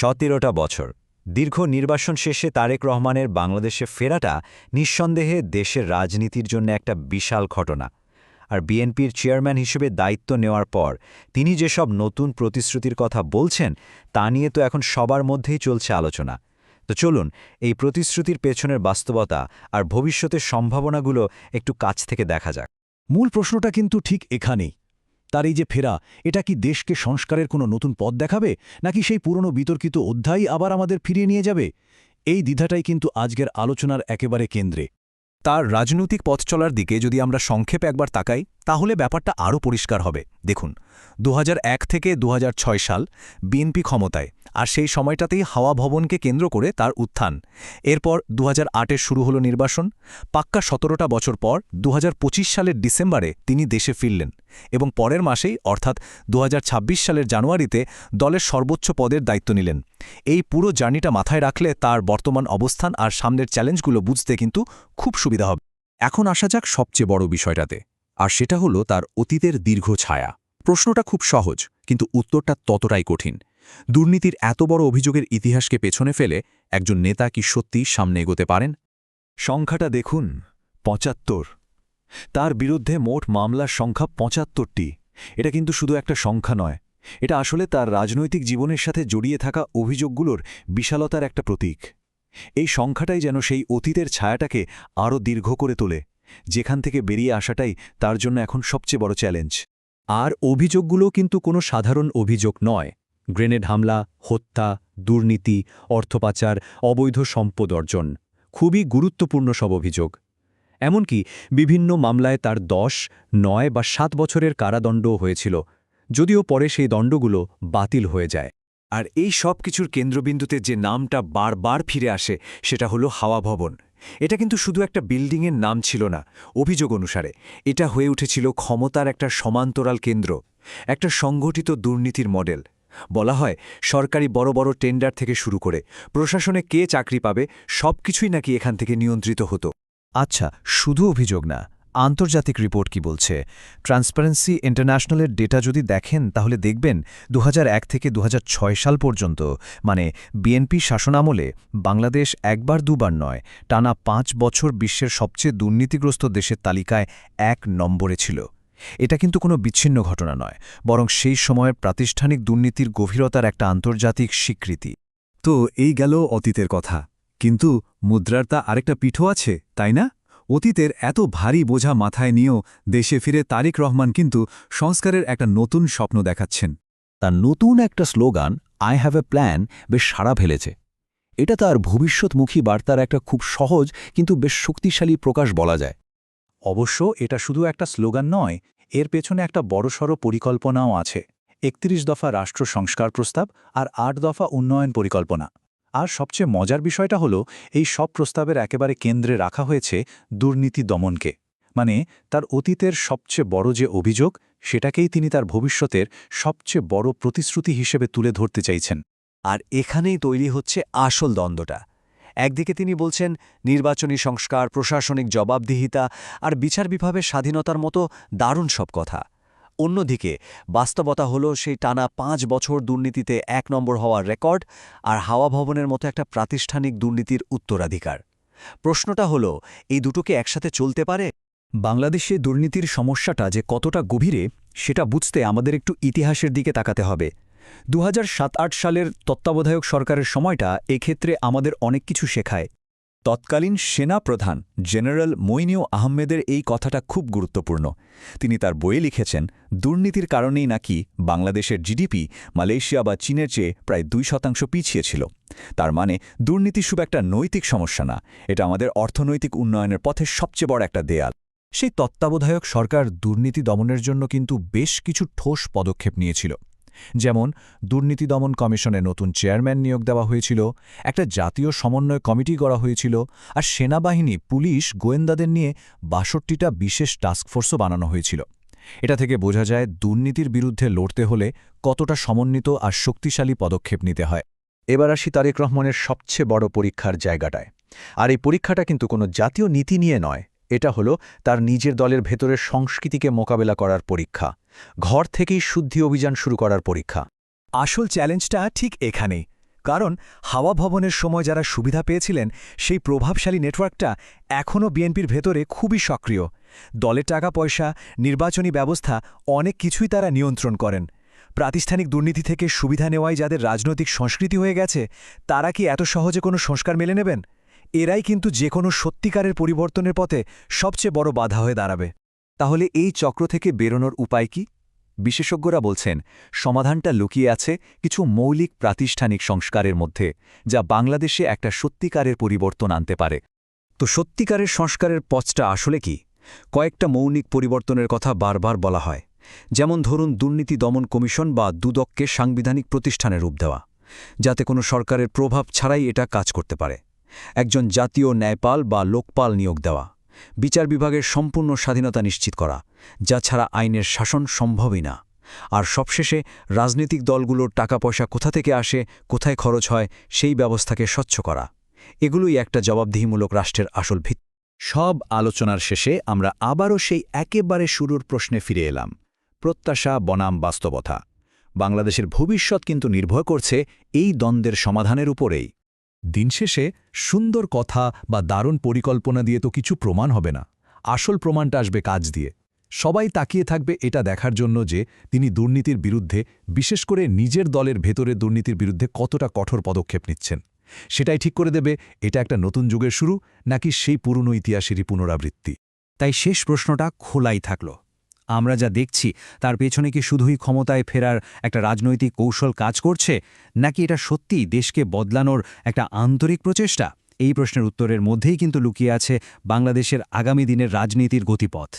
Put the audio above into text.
17টা বছর দীর্ঘ নির্বাসন শেষে তারেক রহমানের বাংলাদেশে ফেরাটা নিঃসন্দেহে দেশের রাজনীতির জন্য একটা বিশাল ঘটনা। আর বিএনপির চেয়ারম্যান হিসেবে দায়িত্ব নেওয়ার পর তিনি যেসব নতুন প্রতিশ্রুতির কথা বলছেন তা নিয়ে তো এখন সবার মধ্যেই চলছে আলোচনা। তো চলুন এই প্রতিশ্রুতির পেছনের বাস্তবতা আর ভবিষ্যতের সম্ভাবনাগুলো একটু কাছ থেকে দেখা যাক। মূল প্রশ্নটা কিন্তু ঠিক এখানেই। তার এই যে ফেরা, এটা কি দেশকে সংস্কারের কোনো নতুন পথ দেখাবে, নাকি সেই পুরনো বিতর্কিত অধ্যায় আবার আমাদের ফিরিয়ে নিয়ে যাবে? এই দ্বিধাটাই কিন্তু আজকের আলোচনার একেবারে কেন্দ্রে। তার রাজনৈতিক পথ চলার দিকে যদি আমরা সংক্ষেপে একবার তাকাই, তাহলে ব্যাপারটা আরও পরিষ্কার হবে। দেখুন, ২০০১ থেকে ২০০৬ সাল বিএনপি ক্ষমতায়, আর সেই সময়টাতেই হাওয়া ভবনকে কেন্দ্র করে তার উত্থান। এরপর ২০০৮-এ শুরু হলো নির্বাসন। পাক্কা ১৭টা বছর পর ২০২৫ সালের ডিসেম্বরে তিনি দেশে ফিরলেন এবং পরের মাসেই অর্থাৎ ২০২৬ সালের জানুয়ারিতে দলের সর্বোচ্চ পদের দায়িত্ব নিলেন। এই পুরো জার্নিটা মাথায় রাখলে তার বর্তমান অবস্থান আর সামনের চ্যালেঞ্জগুলো বুঝতে কিন্তু খুব সুবিধা হবে। এখন আসা যাক সবচেয়ে বড় বিষয়টাতে, আর সেটা হলো তার অতীতের দীর্ঘ ছায়া। প্রশ্নটা খুব সহজ, কিন্তু উত্তরটা ততটাই কঠিন। দুর্নীতির এত বড় অভিযোগের ইতিহাসকে পেছনে ফেলে একজন নেতা কি সত্যিই সামনে এগোতে পারেন? সংখ্যাটা দেখুন, ৭৫। তার বিরুদ্ধে মোট মামলার সংখ্যা ৭৫টি। এটা কিন্তু শুধু একটা সংখ্যা নয়, এটা আসলে তার রাজনৈতিক জীবনের সাথে জড়িয়ে থাকা অভিযোগগুলোর বিশালতার একটা প্রতীক। এই সংখ্যাটাই যেন সেই অতীতের ছায়াটাকে আরও দীর্ঘ করে তোলে, যেখান থেকে বেরিয়ে আসাটাই তার জন্য এখন সবচেয়ে বড় চ্যালেঞ্জ। আর অভিযোগগুলো কিন্তু কোনো সাধারণ অভিযোগ নয়। গ্রেনেড হামলা, হত্যা, দুর্নীতি, অর্থপাচার, অবৈধ সম্পদ অর্জন, খুবই গুরুত্বপূর্ণ সব অভিযোগ। এমনকি বিভিন্ন মামলায় তার ১০, ৯ বা ৭ বছরের কারাদণ্ডও হয়েছিল, যদিও পরে সেই দণ্ডগুলো বাতিল হয়ে যায়। আর এই সব কিছুর কেন্দ্রবিন্দুতে যে নামটা বারবার ফিরে আসে সেটা হলো হাওয়া ভবন। এটা কিন্তু শুধু একটা বিল্ডিংয়ের নাম ছিল না। অভিযোগ অনুসারে এটা হয়ে উঠেছিল ক্ষমতার একটা সমান্তরাল কেন্দ্র, একটা সংগঠিত দুর্নীতির মডেল। বলা হয় সরকারি বড় বড় টেন্ডার থেকে শুরু করে প্রশাসনে কে চাকরি পাবে সবকিছুই নাকি এখান থেকে নিয়ন্ত্রিত হতো। আচ্ছা, শুধু অভিযোগ না, আন্তর্জাতিক রিপোর্ট কি বলছে? ট্রান্সপারেন্সি ইন্টারন্যাশনালের ডেটা যদি দেখেন তাহলে দেখবেন ২০০১ থেকে ২০০৬ সাল পর্যন্ত, মানে বিএনপি শাসনামলে, বাংলাদেশ একবার দুবার নয়, টানা ৫ বছর বিশ্বের সবচেয়ে দুর্নীতিগ্রস্ত দেশের তালিকায় ১ নম্বরে ছিল। এটা কিন্তু কোনো বিচ্ছিন্ন ঘটনা নয়, বরং সেই সময়ের প্রাতিষ্ঠানিক দুর্নীতির গভীরতার একটা আন্তর্জাতিক স্বীকৃতি। তো এই গেল অতীতের কথা, কিন্তু মুদ্রার তা আরেকটা পিঠও আছে, তাই না? অতীতের এত ভারী বোঝা মাথায় নিয়েও দেশে ফিরে তারেক রহমান কিন্তু সংস্কারের একটা নতুন স্বপ্ন দেখাচ্ছেন। তার নতুন একটা slogan, I have a plan, বেশ সাড়া ফেলেছে। এটা তার ভবিষ্যৎমুখী বার্তার একটা খুব সহজ কিন্তু বেশ শক্তিশালী প্রকাশ বলা যায়। অবশ্য এটা শুধু একটা স্লোগান নয়, এর পেছনে একটা বড়সড় পরিকল্পনাও আছে। ৩১ দফা রাষ্ট্র সংস্কার প্রস্তাব আর ৮ দফা উন্নয়ন পরিকল্পনা। আর সবচেয়ে মজার বিষয়টা হলো, এই সব প্রস্তাবের একেবারে কেন্দ্রে রাখা হয়েছে দুর্নীতি দমনকে। মানে তার অতীতের সবচেয়ে বড় যে অভিযোগ, সেটাকেই তিনি তার ভবিষ্যতের সবচেয়ে বড় প্রতিশ্রুতি হিসেবে তুলে ধরতে চাইছেন। আর এখানেই তৈরি হচ্ছে আসল দ্বন্দ্বটা। একদিকে তিনি বলছেন নির্বাচনী সংস্কার, প্রশাসনিক জবাবদিহিতা আর বিচার বিভাগের স্বাধীনতার মতো দারুণ সব কথা। অন্যদিকে বাস্তবতা হলো সেই টানা ৫ বছর দুর্নীতিতে ১ নম্বর হওয়ার রেকর্ড আর হাওয়া ভবনের মতো একটা প্রাতিষ্ঠানিক দুর্নীতির উত্তরাধিকার। প্রশ্নটা হলো, এই দুটোকে একসাথে চলতে পারে? বাংলাদেশে দুর্নীতির সমস্যাটা যে কতটা গভীরে, সেটা বুঝতে আমাদের একটু ইতিহাসের দিকে তাকাতে হবে। ২০০৭-৮ সালের তত্ত্বাবধায়ক সরকারের সময়টা এক্ষেত্রে আমাদের অনেক কিছু শেখায়। তৎকালীন সেনা প্রধান জেনারেল মইনুল আহমেদের এই কথাটা খুব গুরুত্বপূর্ণ। তিনি তার বইয়ে লিখেছেন, দুর্নীতির কারণেই নাকি বাংলাদেশের জিডিপি মালয়েশিয়া বা চীনের চেয়ে প্রায় ২% পিছিয়ে ছিল। তার মানে দুর্নীতি শুধু একটা নৈতিক সমস্যা না, এটা আমাদের অর্থনৈতিক উন্নয়নের পথে সবচেয়ে বড় একটা দেয়াল। সেই তত্ত্বাবধায়ক সরকার দুর্নীতি দমনের জন্য কিন্তু বেশ কিছু ঠোস পদক্ষেপ নিয়েছিল। যেমন দুর্নীতি দমন কমিশনে নতুন চেয়ারম্যান নিয়োগ দেওয়া হয়েছিল, একটা জাতীয় সমন্বয় কমিটি গড়া হয়েছিল, আর সেনাবাহিনী, পুলিশ, গোয়েন্দাদের নিয়ে ৬২টা বিশেষ টাস্কফোর্সও বানানো হয়েছিল। এটা থেকে বোঝা যায় দুর্নীতির বিরুদ্ধে লড়তে হলে কতটা সমন্বিত আর শক্তিশালী পদক্ষেপ নিতে হয়। এবার আসি তারেক রহমানের সবচেয়ে বড় পরীক্ষার জায়গাটায়। আর এই পরীক্ষাটা কিন্তু কোনো জাতীয় নীতি নিয়ে নয়, এটা হলো তার নিজের দলের ভেতরের সংস্কৃতিকে মোকাবেলা করার পরীক্ষা, ঘর থেকেই শুদ্ধি অভিযান শুরু করার পরীক্ষা। আসল চ্যালেঞ্জটা ঠিক এখানেই। কারণ হাওয়া ভবনের সময় যারা সুবিধা পেয়েছিলেন সেই প্রভাবশালী নেটওয়ার্কটা এখনও বিএনপির ভেতরে খুবই সক্রিয়। দলের টাকা পয়সা, নির্বাচনী ব্যবস্থা অনেক কিছুই তারা নিয়ন্ত্রণ করেন। প্রাতিষ্ঠানিক দুর্নীতি থেকে সুবিধা নেওয়াই যাদের রাজনৈতিক সংস্কৃতি হয়ে গেছে, তারা কি এত সহজে কোনো সংস্কার মেনে নেবেন? এরাই কিন্তু যে কোনো সত্যিকারের পরিবর্তনের পথে সবচেয়ে বড় বাধা হয়ে দাঁড়াবে। তাহলে এই চক্র থেকে বেরোনোর উপায় কি? বিশেষজ্ঞরা বলছেন সমাধানটা লুকিয়ে আছে কিছু মৌলিক প্রাতিষ্ঠানিক সংস্কারের মধ্যে, যা বাংলাদেশে একটা সত্যিকারের পরিবর্তন আনতে পারে। তো সত্যিকারের সংস্কারের পথটা আসলে কি? কয়েকটা মৌলিক পরিবর্তনের কথা বারবার বলা হয়, যেমন ধরুন দুর্নীতি দমন কমিশন বা দুদককে সাংবিধানিক প্রতিষ্ঠানের রূপ দেওয়া, যাতে কোনো সরকারের প্রভাব ছাড়াই এটা কাজ করতে পারে। একজন জাতীয় ন্যায়পাল বা লোকপাল নিয়োগ দেওয়া, বিচার বিভাগের সম্পূর্ণ স্বাধীনতা নিশ্চিত করা, যা ছাড়া আইনের শাসন সম্ভবই না। আর সবশেষে রাজনৈতিক দলগুলোর টাকা পয়সা কোথা থেকে আসে, কোথায় খরচ হয়, সেই ব্যবস্থাকে স্বচ্ছ করা। এগুলোই একটা জবাবদিহিমূলক রাষ্ট্রের আসল ভিত্তি। সব আলোচনার শেষে আমরা আবারও সেই একেবারে শুরুর প্রশ্নে ফিরে এলাম, প্রত্যাশা বনাম বাস্তবতা। বাংলাদেশের ভবিষ্যৎ কিন্তু নির্ভর করছে এই দ্বন্দ্বের সমাধানের উপরেই। দিন শেষে সুন্দর কথা বা দারুণ পরিকল্পনা দিয়ে তো কিছু প্রমাণ হবে না। আসল প্রমাণটা আসবে কাজ দিয়ে। সবাই তাকিয়ে থাকবে এটা দেখার জন্য যে তিনি দুর্নীতির বিরুদ্ধে, বিশেষ করে নিজের দলের ভেতরে দুর্নীতির বিরুদ্ধে কতটা কঠোর পদক্ষেপ নিচ্ছেন। সেটাই ঠিক করে দেবে এটা একটা নতুন যুগের শুরু নাকি সেই পুরনো ইতিহাসেরই পুনরাবৃত্তি। তাই শেষ প্রশ্নটা খোলাই থাকল, আমরা যা দেখছি তার পেছনে কি শুধুই ক্ষমতায় ফেরার একটা রাজনৈতিক কৌশল কাজ করছে, নাকি এটা সত্যিই দেশকে বদলানোর একটা আন্তরিক প্রচেষ্টা? এই প্রশ্নের উত্তরের মধ্যেই কিন্তু লুকিয়ে আছে বাংলাদেশের আগামী দিনের রাজনীতির গতিপথ।